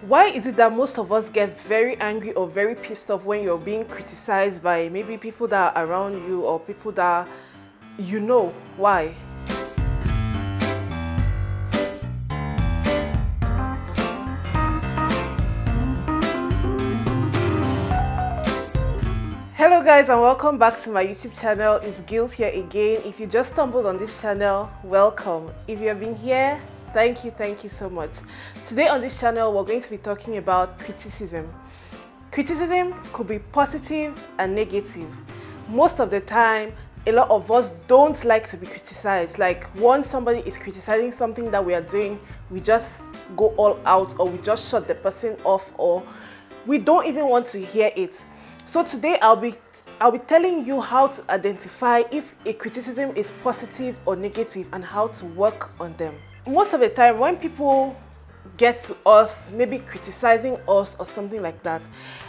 Why is it that most of us get very angry or very pissed off when you're being criticized by maybe people that are around you or people that you know? Why? Hello guys and welcome back to my YouTube channel. It's Gils here again. If you just stumbled on this channel, welcome. If you have been here, thank you so much. Today on this channel we're going to be talking about criticism. Criticism could be positive and negative. Most of the time a lot of us don't like to be criticized. Like once somebody is criticizing something that we are doing, we just go all out, or we just shut the person off, or we don't even want to hear it. So today I'll be telling you how to identify if a criticism is positive or negative and how to work on them. Most of the time when people get to us, maybe criticizing us or something like that,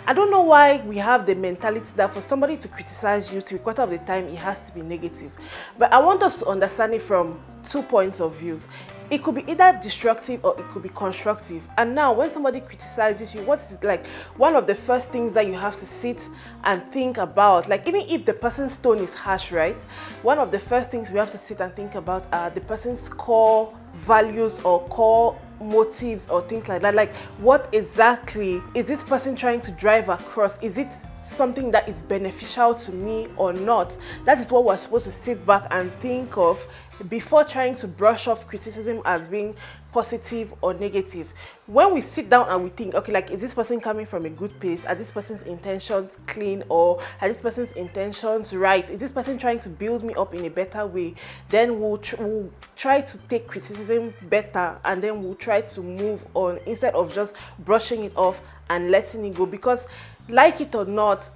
I don't know why we have the mentality that for somebody to criticize you, 3/4 of the time it has to be negative. But I want us to understand it from 2 points of views. It could be either destructive or it could be constructive. And now when somebody criticizes you, what is it like? One of the first things that you have to sit and think about, like even if the person's tone is harsh, right? One of the first things we have to sit and think about are the person's core values or core motives or things like that. Like what exactly is this person trying to drive across? Is it something that is beneficial to me or not? That is what we're supposed to sit back and think of before trying to brush off criticism as being positive or negative. When we sit down and we think, okay, like, is this person coming from a good place? Are this person's intentions clean, or are this person's intentions right? Is this person trying to build me up in a better way? Then we'll try to take criticism better, and then we'll try to move on instead of just brushing it off and letting it go. Because like it or not,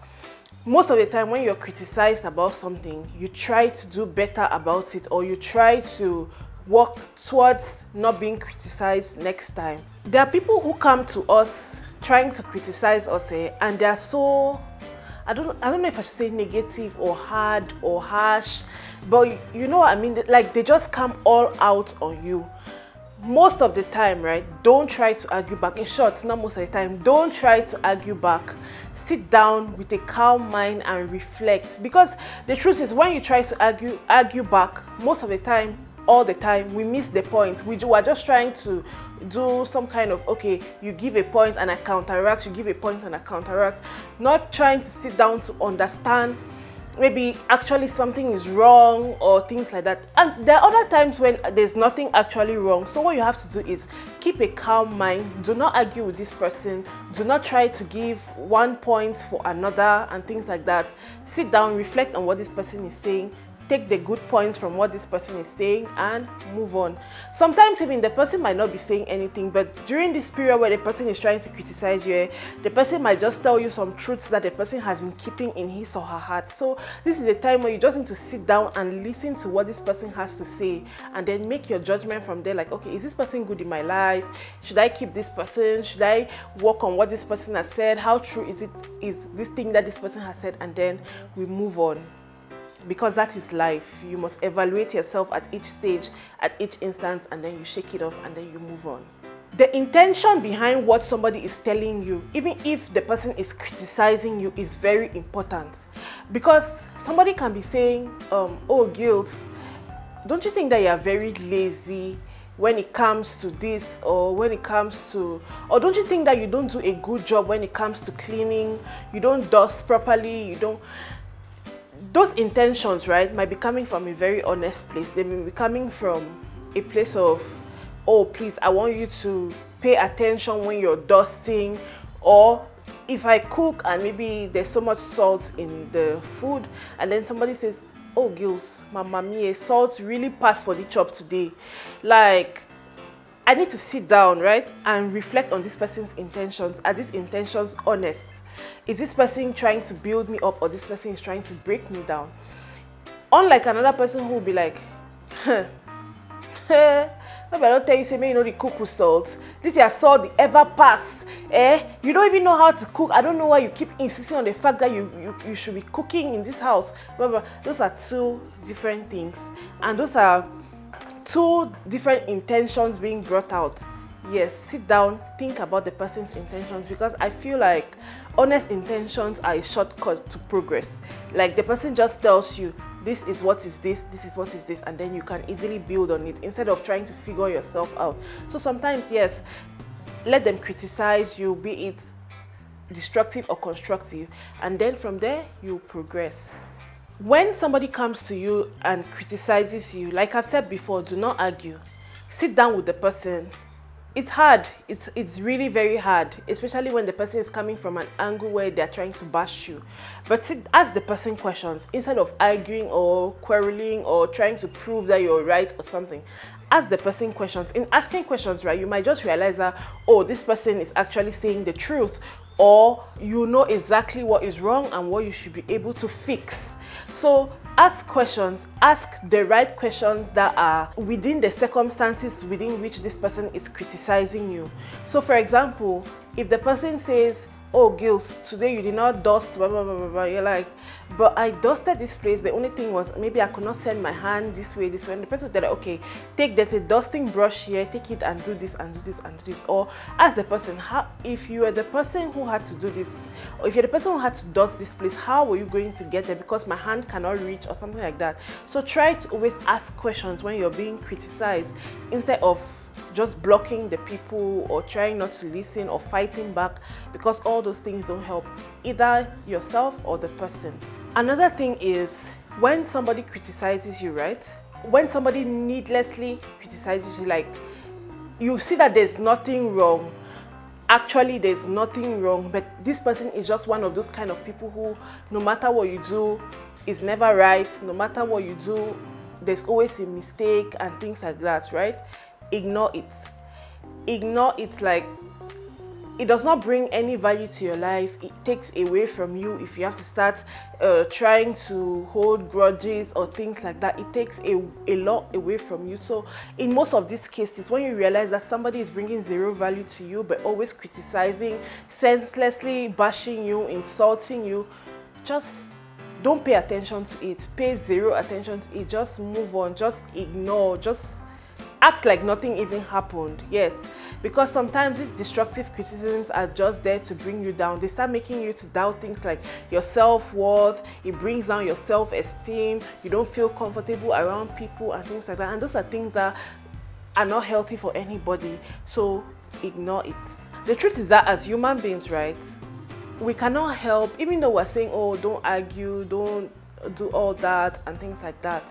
most of the time when you're criticized about something, you try to do better about it, or you try to work towards not being criticized next time. There are people who come to us trying to criticize us, and they're so, I don't know if I should say negative or hard or harsh, but you know what I mean. Like they just come all out on you. Most of the time, right? Don't try to argue back. In short, not most of the time, don't try to argue back. Sit down with a calm mind and reflect, because the truth is, when you try to argue back, most of the time, all the time, we miss the point. We are just trying to do some kind of, okay, you give a point and I counteract, you give a point and I counteract, not trying to sit down to understand maybe actually something is wrong or things like that. And there are other times when there's nothing actually wrong. So what you have to do is keep a calm mind. Do not argue with this person. Do not try to give 1 point for another and things like that. Sit down, reflect on what this person is saying, take the good points from what this person is saying and move on. Sometimes even the person might not be saying anything, but during this period where the person is trying to criticize you, the person might just tell you some truths that the person has been keeping in his or her heart. So this is the time where you just need to sit down and listen to what this person has to say, and then make your judgment from there. Like, okay, is this person good in my life? Should I keep this person? Should I work on what this person has said? How true is this thing that this person has said? And then we move on. Because that is life. You must evaluate yourself at each stage, at each instance, and then you shake it off and then you move on. The intention behind what somebody is telling you, even if the person is criticizing you, is very important. Because somebody can be saying, oh Gils, don't you think that you are very lazy when it comes to this, or when it comes to, or don't you think that you don't do a good job when it comes to cleaning, you don't dust properly, you don't. Those intentions, right, might be coming from a very honest place. They may be coming from a place of, oh, please, I want you to pay attention when you're dusting. Or if I cook and maybe there's so much salt in the food, and then somebody says, oh, Gils, mamma mia, salt really passed for the chop today. Like, I need to sit down, right, and reflect on this person's intentions. Are these intentions honest? Is this person trying to build me up, or this person is trying to break me down? Unlike another person who will be like, maybe I don't tell you, say, you know, the cook with salt. This is salt the ever pass. You don't even know how to cook. I don't know why you keep insisting on the fact that you should be cooking in this house. Those are two different things, and those are two different intentions being brought out. yes, sit down, think about the person's intentions, because I feel like honest intentions are a shortcut to progress. Like the person just tells you, this is what is this, this is what is this, and then you can easily build on it instead of trying to figure yourself out. So sometimes, yes, let them criticize you, be it destructive or constructive, and then from there you progress. When somebody comes to you and criticizes you, like I've said before, do not argue. Sit down with the person. It's hard. It's really very hard, especially when the person is coming from an angle where they're trying to bash you. But ask the person questions instead of arguing or quarreling or trying to prove that you're right or something. Ask the person questions. In asking questions, right, you might just realize that, oh, this person is actually saying the truth, or you know exactly what is wrong and what you should be able to fix. So ask questions, ask the right questions that are within the circumstances within which this person is criticizing you. So for example, if the person says, oh Gils, today you did not dust, blah, blah, blah, blah, blah, you're like, but I dusted this place, the only thing was maybe I could not send my hand this way, and the person will tell you, okay, there's a dusting brush here, take it and do this and do this and do this. Or ask the person, how, if you are the person who had to do this, or if you're the person who had to dust this place, how were you going to get there, because my hand cannot reach, or something like that. So try to always ask questions when you're being criticized, instead of just blocking the people or trying not to listen or fighting back, because all those things don't help either yourself or the person. Another thing is, when somebody criticizes you, right? When somebody needlessly criticizes you, like you see that there's nothing wrong, actually there's nothing wrong, but this person is just one of those kind of people who, no matter what you do, is never right. No matter what you do, there's always a mistake and things like that, right? Ignore it. Ignore it. Like, it does not bring any value to your life. It takes away from you. If you have to start trying to hold grudges or things like that, it takes a lot away from you. So in most of these cases, when you realize that somebody is bringing zero value to you but always criticizing, senselessly bashing you, insulting you, just don't pay attention to it. Pay zero attention to it. Just move on. Just ignore. Just act like nothing even happened. Yes, because sometimes these destructive criticisms are just there to bring you down. They start making you to doubt things like your self-worth. It brings down your self-esteem. You don't feel comfortable around people and things like that. And those are things that are not healthy for anybody. So ignore it. The truth is that as human beings, right, we cannot help, even though we're saying, oh, don't argue, don't do all that and things like that.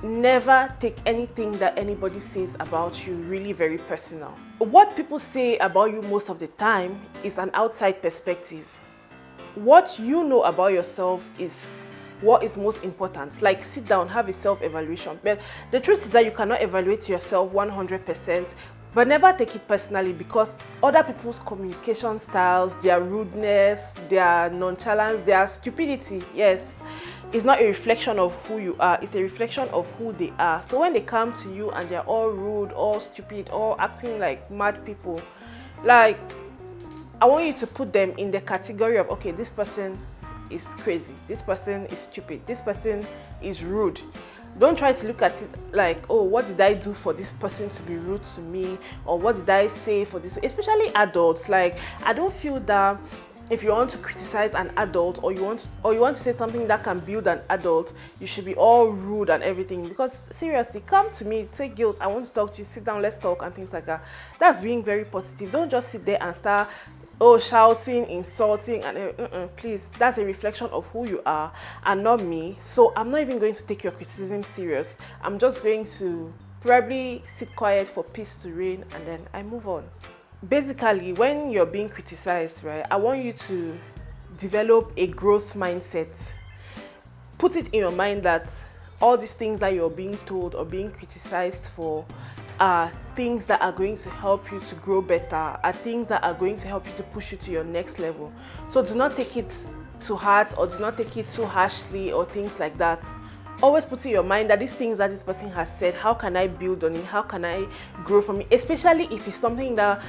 Never take anything that anybody says about you really very personal. What people say about you most of the time is an outside perspective. What you know about yourself is what is most important. Like, sit down, have a self-evaluation. But the truth is that you cannot evaluate yourself 100%. But never take it personally, because other people's communication styles, their rudeness, their nonchalance, their stupidity, yes, is not a reflection of who you are. It's a reflection of who they are. So when they come to you and they're all rude, all stupid, all acting like mad people, like, I want you to put them in the category of, okay, this person is crazy, this person is stupid, this person is rude. Don't try to look at it like, oh, what did I do for this person to be rude to me, or what did I say for this, especially adults. Like, I don't feel that if you want to criticize an adult, or you want to say something that can build an adult, you should be all rude and everything. Because seriously, come to me, say, Gils, I want to talk to you, sit down, let's talk and things like that. That's being very positive. Don't just sit there and start shouting, insulting, and please, that's a reflection of who you are and not me. So I'm not even going to take your criticism serious. I'm just going to probably sit quiet for peace to reign, and then I move on. Basically, when you're being criticized, right, I want you to develop a growth mindset. Put it in your mind that all these things that you're being told or being criticized for are things that are going to help you to grow better, are things that are going to help you to push you to your next level. So do not take it to heart, or do not take it too harshly or things like that. Always put in your mind that these things that this person has said, how can I build on it? How can I grow from it? Especially if it's something that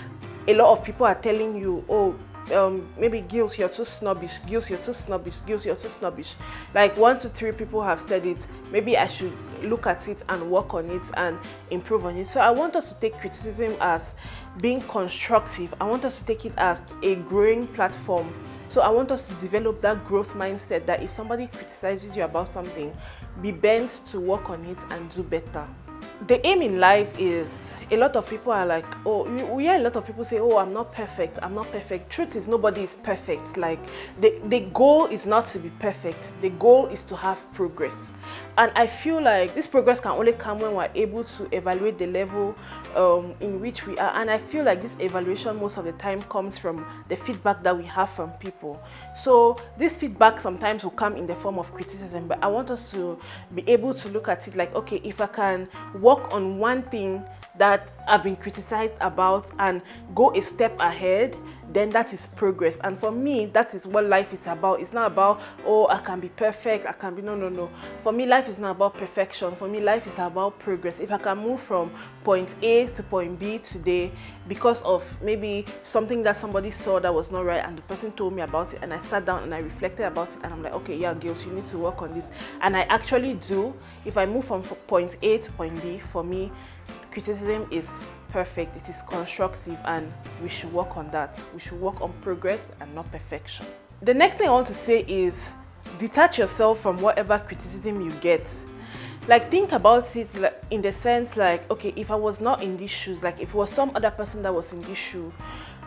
a lot of people are telling you, oh, maybe Gils, you're too snobbish, Gils, you're too snobbish, Gils, you're too snobbish. Like 1 to 3 people have said it. Maybe I should look at it and work on it and improve on it. So I want us to take criticism as being constructive. I want us to take it as a growing platform. So I want us to develop that growth mindset that if somebody criticizes you about something, be bent to work on it and do better. The aim in life is, a lot of people are like, oh, we hear a lot of people say, oh, I'm not perfect, I'm not perfect. Truth is, nobody is perfect. Like the goal is not to be perfect. The goal is to have progress. And I feel like this progress can only come when we're able to evaluate the level in which we are. And I feel like this evaluation most of the time comes from the feedback that we have from people. So this feedback sometimes will come in the form of criticism, but I want us to be able to look at it like, okay, if I can work on one thing that I've been criticized about and go a step ahead, then that is progress. And for me, that is what life is about. It's not about, oh, I can be perfect, I can be, no. For me, life is not about perfection. For me, life is about progress. If I can move from point A to point B today because of maybe something that somebody saw that was not right and the person told me about it, and I sat down and I reflected about it, and I'm like, okay, yeah, Gils, you need to work on this. And I actually do. If I move from point A to point B, for me, criticism is perfect, it is constructive, and we should work on that. We should work on progress and not perfection. The next thing I want to say is detach yourself from whatever criticism you get. Like, think about it in the sense like, okay, if I was not in these shoes, like if it was some other person that was in this shoe,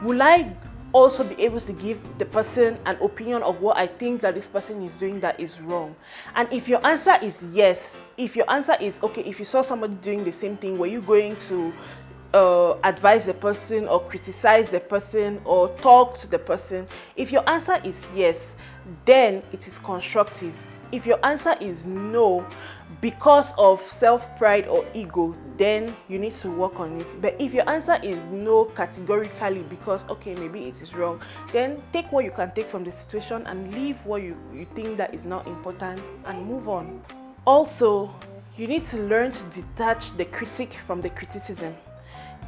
will I also be able to give the person an opinion of what I think that this person is doing that is wrong? And if your answer is yes, if your answer is okay, if you saw somebody doing the same thing, were you going to advise the person or criticize the person or talk to the person? If your answer is yes, then it is constructive. If your answer is no, because of self-pride or ego, then you need to work on it. But if your answer is no categorically because, okay, maybe it is wrong, then take what you can take from the situation and leave what you think that is not important and move on. Also, you need to learn to detach the critic from the criticism.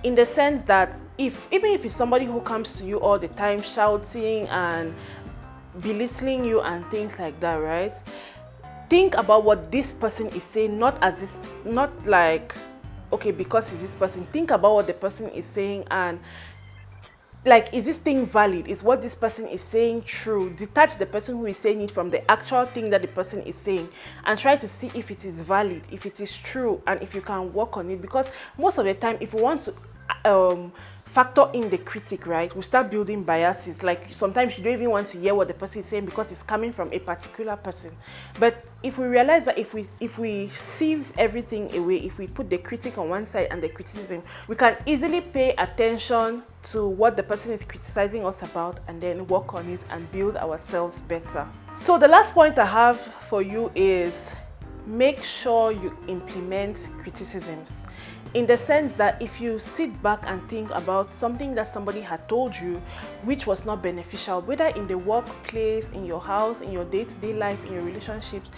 In the sense that even if it's somebody who comes to you all the time shouting and belittling you and things like that, right? Think about what this person is saying, not like, okay, because it's this person. Think about what the person is saying and like, is this thing valid? Is what this person is saying true? Detach the person who is saying it from the actual thing that the person is saying and try to see if it is valid, if it is true, and if you can work on it. Because most of the time, if you want to factor in the critic, right, we start building biases. Like, sometimes you don't even want to hear what the person is saying because it's coming from a particular person. But if we realize that if we sieve everything away, if we put the critic on one side and the criticism, we can easily pay attention to what the person is criticizing us about and then work on it and build ourselves better. So the last point I have for you is make sure you implement criticisms. In the sense that if you sit back and think about something that somebody had told you which was not beneficial, whether in the workplace, in your house, in your day-to-day life, in your relationships,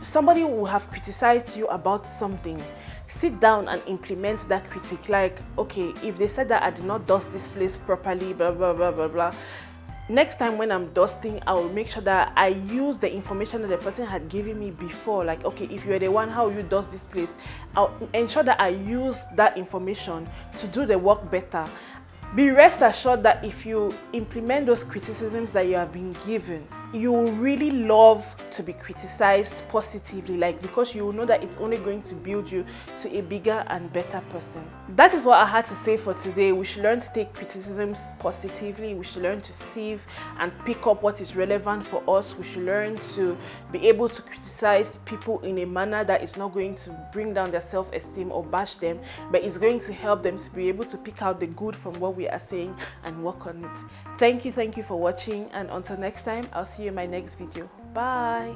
somebody will have criticized you about something. Sit down and implement that critique. Like, okay, if they said that I did not dust this place properly, blah, blah, blah, blah, blah. Next time when I'm dusting, I will make sure that I use the information that the person had given me before. Like, okay, if you're the one, how you dust this place, I'll ensure that I use that information to do the work better. Be rest assured that if you implement those criticisms that you have been given, you will really love to be criticized positively, like, because you will know that it's only going to build you to a bigger and better person. That is what I had to say for today. We should learn to take criticisms positively. We should learn to sieve and pick up what is relevant for us. We should learn to be able to criticize people in a manner that is not going to bring down their self-esteem or bash them, but is going to help them to be able to pick out the good from what we are saying and work on it. Thank you for watching, and until next time, I'll see you in my next video. Bye.